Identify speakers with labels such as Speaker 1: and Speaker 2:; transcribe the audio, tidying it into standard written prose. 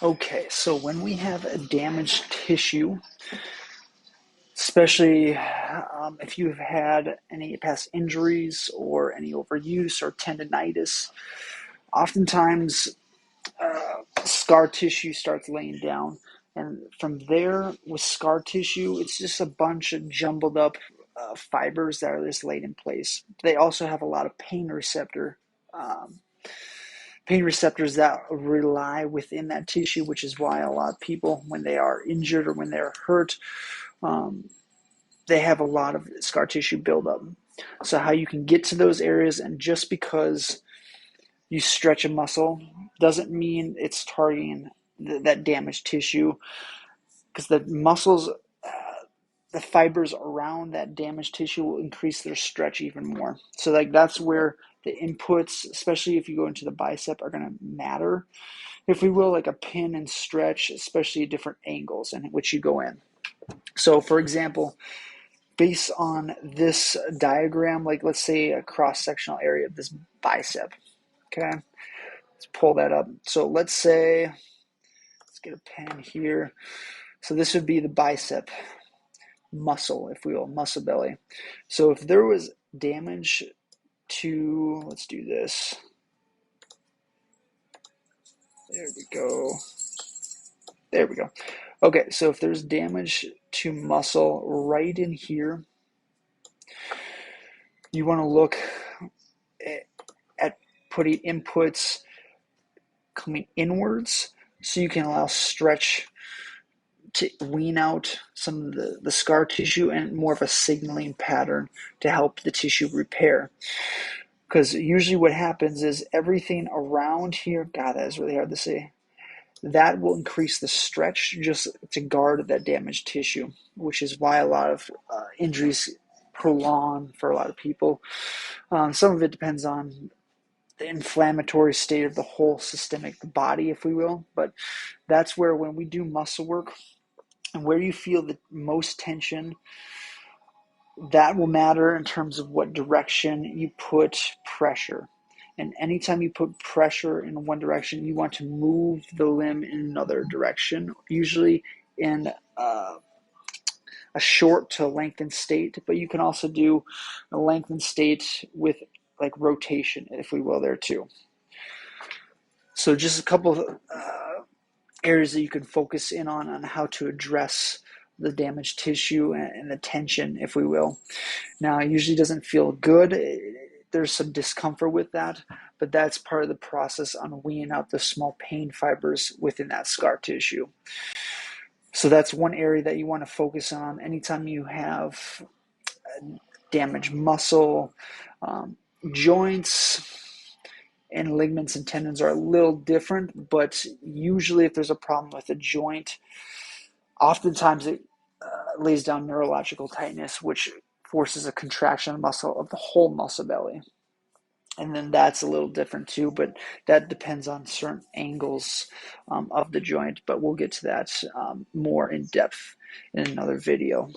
Speaker 1: Okay, so when we have a damaged tissue, especially if you've had any past injuries or any overuse or tendonitis, oftentimes scar tissue starts laying down. And from there, with scar tissue, it's just a bunch of jumbled up fibers that are just laid in place. They also have a lot of um, pain receptors that rely within that tissue, which is why a lot of people, when they are injured or when they're hurt, um, they have a lot of scar tissue buildup. So how you can get to those areas, and just because you stretch a muscle doesn't mean it's targeting that damaged tissue, because the muscles, the fibers around that damaged tissue will increase their stretch even more. So like that's where the inputs, especially if you go into the bicep, are going to matter, if we will, like a pin and stretch, especially at different angles in which you go in. So for example, based on this diagram, like let's say a cross-sectional area of this bicep, okay? Let's pull that up. So let's say, let's get a pen here. So this would be the bicep muscle, if we will, muscle belly. So if there was damage to, let's do this. There we go. There we go. Okay, so if there's damage to muscle right in here, you want to look at putting inputs coming inwards so you can allow stretch to wean out some of the scar tissue, and more of a signaling pattern to help the tissue repair. Because usually what happens is everything around here, God, that is really hard to say, that will increase the stretch just to guard that damaged tissue, which is why a lot of injuries prolong for a lot of people. Some of it depends on the inflammatory state of the whole systemic body, if we will. But that's where, when we do muscle work and where you feel the most tension, that will matter in terms of what direction you put pressure. And anytime you put pressure in one direction, you want to move the limb in another direction, usually in a short to lengthened state, but you can also do a lengthened state with like rotation, if we will, there too. So just a couple of areas that you can focus in on how to address the damaged tissue and the tension, if we will. Now, it usually doesn't feel good. There's some discomfort with that, but that's part of the process on weaning out the small pain fibers within that scar tissue. So that's one area that you want to focus on anytime you have damaged muscle. Joints and ligaments and tendons are a little different, but usually if there's a problem with a joint, oftentimes it lays down neurological tightness, which forces a contraction of muscle of the whole muscle belly. And then that's a little different too, but that depends on certain angles of the joint. But we'll get to that more in depth in another video.